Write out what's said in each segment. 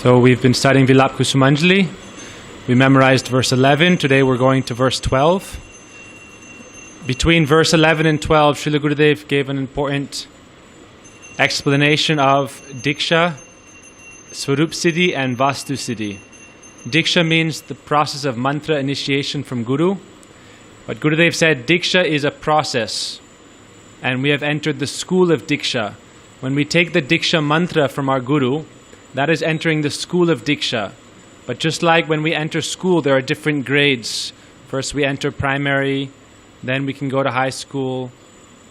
So we've been studying Vilap Kusumanjali. We memorized verse 11. Today we're going to verse 12. Between verse 11 and 12, Srila Gurudev gave an important explanation of Diksha, Swarup Siddhi and Vastu Siddhi. Diksha means the process of mantra initiation from Guru. But Gurudev said Diksha is a process, and we have entered the school of Diksha. When we take the Diksha mantra from our Guru, that is entering the school of Diksha. But just like when we enter school, there are different grades. First we enter primary, then we can go to high school,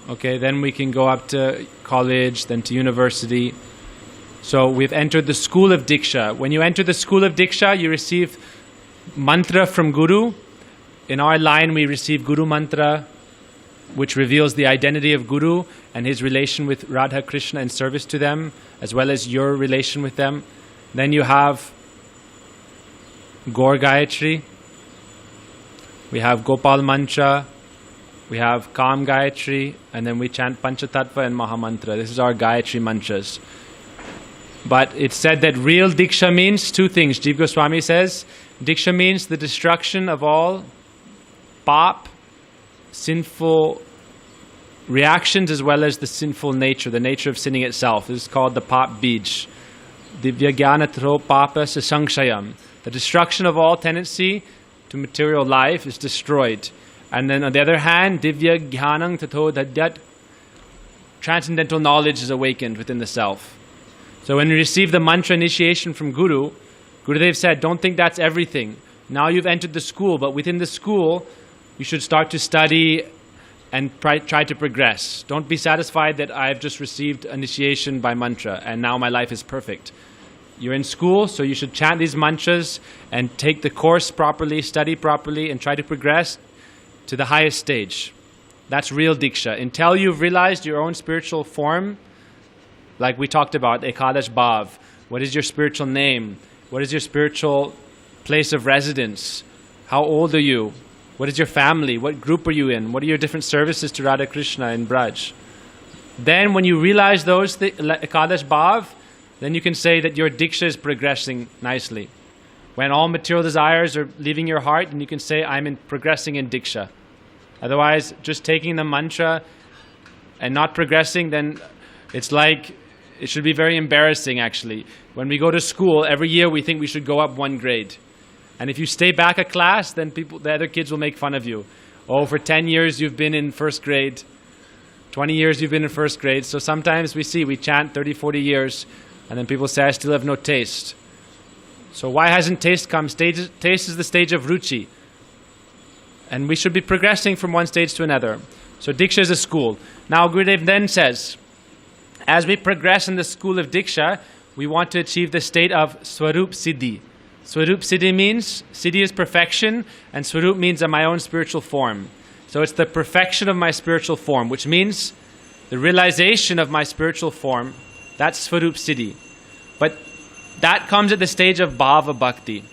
okay, then we can go up to college, then to university. So we've entered the school of Diksha. When you enter the school of Diksha, you receive mantra from Guru. In our line, we receive Guru mantra, which reveals the identity of Guru and his relation with Radha Krishna in service to them, as well as your relation with them. Then you have Gaur Gayatri, we have Gopal Mantra, we have Kam Gayatri, and then we chant Panchatattva and Mahamantra. This is our Gayatri mantras. But it's said that real Diksha means two things. Jiva Goswami says, Diksha means the destruction of all pap, sinful reactions, as well as the sinful nature, the nature of sinning itself. This is called the pap bij. Divya jnanatro papa sasankshayam. The destruction of all tendency to material life is destroyed. And then on the other hand, divya jnanang tato dadyat, transcendental knowledge is awakened within the self. So when you receive the mantra initiation from Guru, Gurudev said, don't think that's everything. Now you've entered the school, but within the school, you should start to study and try to progress. Don't be satisfied that I've just received initiation by mantra and now my life is perfect. You're in school, so you should chant these mantras and take the course properly, study properly, and try to progress to the highest stage. That's real Diksha. Until you've realized your own spiritual form, like we talked about, Ekadash Bhav. What is your spiritual name? What is your spiritual place of residence? How old are you? What is your family? What group are you in? What are your different services to Radha Krishna in Braj? Then when you realize those Ekadash Bhav, then you can say that your Diksha is progressing nicely. When all material desires are leaving your heart, then you can say, I'm progressing in Diksha. Otherwise, just taking the mantra and not progressing, then it's like, it should be very embarrassing actually. When we go to school, every year we think we should go up one grade. And if you stay back a class, then the other kids will make fun of you. Oh, for 10 years you've been in first grade. 20 years you've been in first grade. So sometimes we chant 30, 40 years, and then people say, I still have no taste. So why hasn't taste come? Taste is the stage of ruchi. And we should be progressing from one stage to another. So Diksha is a school. Now Gurudev then says, as we progress in the school of Diksha, we want to achieve the state of Swarup Siddhi. Swarup Siddhi means, Siddhi is perfection, and Swarup means my own spiritual form. So it's the perfection of my spiritual form, which means the realization of my spiritual form. That's Swarup Siddhi. But that comes at the stage of Bhava Bhakti.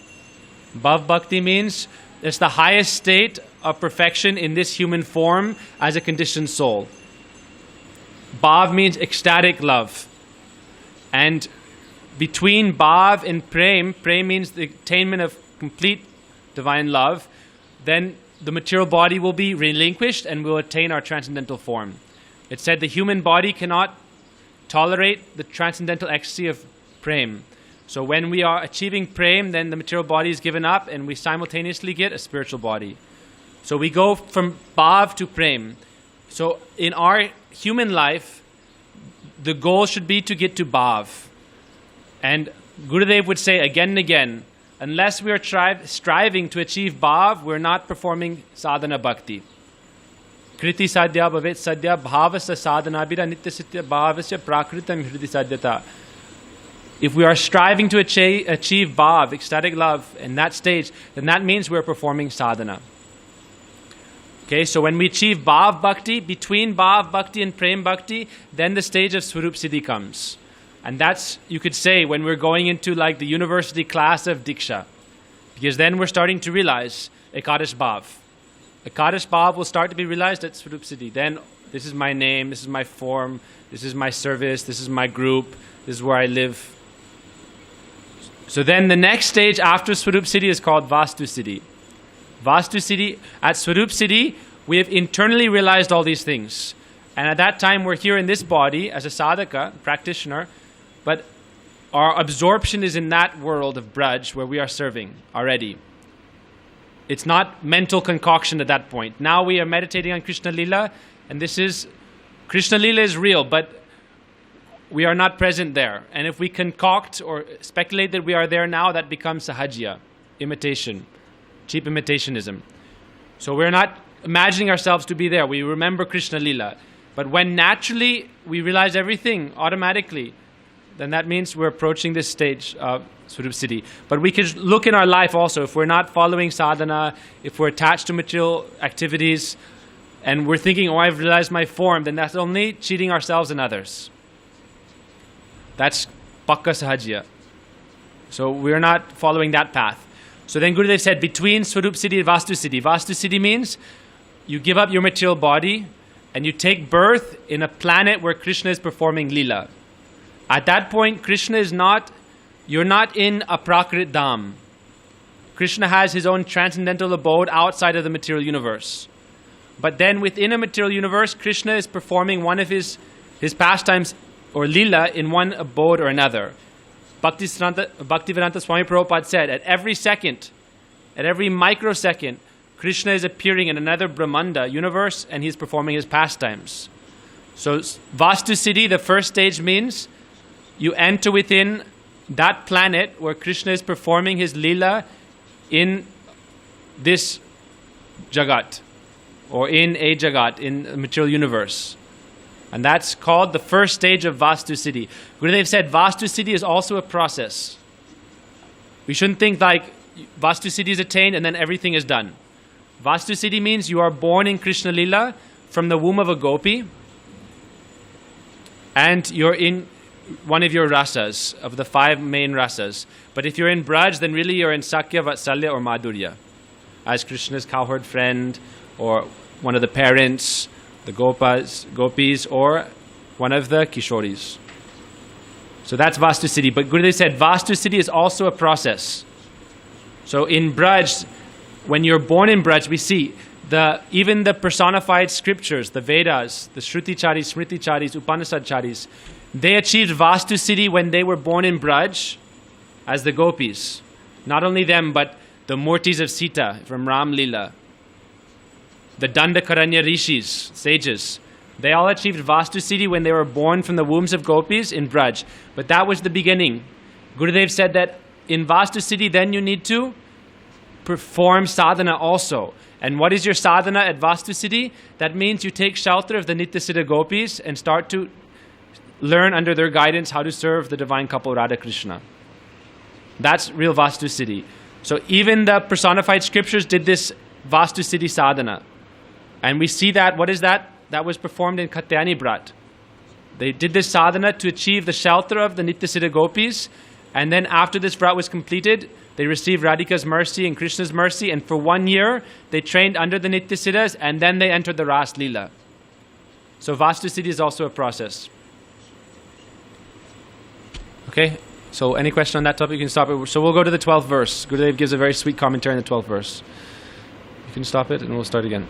Bhava Bhakti means it's the highest state of perfection in this human form as a conditioned soul. Bhav means ecstatic love. And between Bhav and Prem, Prem means the attainment of complete divine love, then the material body will be relinquished and we'll attain our transcendental form. It said the human body cannot tolerate the transcendental ecstasy of Prem. So when we are achieving Prem, then the material body is given up and we simultaneously get a spiritual body. So we go from Bhav to Prem. So in our human life, the goal should be to get to Bhav. And Gurudev would say again and again, unless we are striving to achieve Bhav, we're not performing sadhana bhakti. Kriti sadhya bhavet sadhya bhavasya sadhanabhira nityasitya bhavasya prakritam hridi sadhyata. If we are striving to achieve Bhav, ecstatic love, in that stage, then that means we're performing sadhana. Okay, so when we achieve Bhav Bhakti, between Bhav Bhakti and Prem Bhakti, then the stage of Swarup Siddhi comes. And that's, you could say, when we're going into like the university class of Diksha. Because then we're starting to realize Ekadash Bhav. Ekadash Bhav will start to be realized at Swarup Siddhi. Then this is my name, this is my form, this is my service, this is my group, this is where I live. So then the next stage after Swarup Siddhi is called Vastu Siddhi. Vastu Siddhi, at Swarup Siddhi, we have internally realized all these things. And at that time, we're here in this body as a sadhaka, practitioner, but our absorption is in that world of Braj where we are serving already. It's not mental concoction at that point. Now we are meditating on Krishna Lila, and Krishna Lila is real, but we are not present there. And if we concoct or speculate that we are there now, that becomes sahajya, imitation, cheap imitationism. So we're not imagining ourselves to be there. We remember Krishna Lila. But when naturally we realize everything automatically, then that means we're approaching this stage of Swarup Siddhi. But we can look in our life also, if we're not following sadhana, if we're attached to material activities, and we're thinking, oh, I've realized my form, then that's only cheating ourselves and others. That's pakka sahajya. So we're not following that path. So then Gurudev said, between Swarup Siddhi and Vastu Siddhi. Vastu Siddhi means you give up your material body and you take birth in a planet where Krishna is performing Leela. At that point, you're not in a Prakrit Dham. Krishna has his own transcendental abode outside of the material universe. But then within a material universe, Krishna is performing one of his pastimes or Leela in one abode or another. Bhaktivedanta Swami Prabhupada said, at every second, at every microsecond, Krishna is appearing in another Brahmanda universe and he's performing his pastimes. So Vastu Siddhi, the first stage, means you enter within that planet where Krishna is performing his Leela in this Jagat, or in a Jagat, in a material universe. And that's called the first stage of Vastu Siddhi. Gurudev said Vastu Siddhi is also a process. We shouldn't think like Vastu Siddhi is attained and then everything is done. Vastu Siddhi means you are born in Krishna Lila from the womb of a gopi, and you're in one of your rasas, of the 5 main rasas. But if you're in Braj, then really you're in Sakya, Vatsalya or Madhurya, as Krishna's cowherd friend, or one of the parents, the gopis, or one of the kishoris. So that's Vastu Siddhi. But Gurudev said Vastu Siddhi is also a process. So in Braj, when you're born in Braj, we see even the personified scriptures, the Vedas, the Shruti-charis, Smriti-charis, Upanishad-charis, they achieved Vastu Siddhi when they were born in Braj as the gopis. Not only them, but the Murtis of Sita from Ram Leela, the Dandakaranya rishis, sages, they all achieved Vastu Siddhi when they were born from the wombs of gopis in Braj. But that was the beginning. Gurudev said that in Vastu Siddhi, then you need to perform sadhana also. And what is your sadhana at Vastu Siddhi? That means you take shelter of the Nityasiddha gopis and start to learn under their guidance how to serve the divine couple Radha Krishna. That's real Vastu Siddhi. So even the personified scriptures did this Vastu Siddhi sadhana. And we see that, what is that? That was performed in Katyani Brat. They did this sadhana to achieve the shelter of the Nityasiddha gopis. And then after this Brat was completed, they received Radhika's mercy and Krishna's mercy. And for 1 year, they trained under the Nityasiddhas and then they entered the Ras Leela. So Vastu Siddhi is also a process. Okay, so any question on that topic, you can stop it. So we'll go to the 12th verse. Gurudev gives a very sweet commentary on the 12th verse. You can stop it and we'll start again.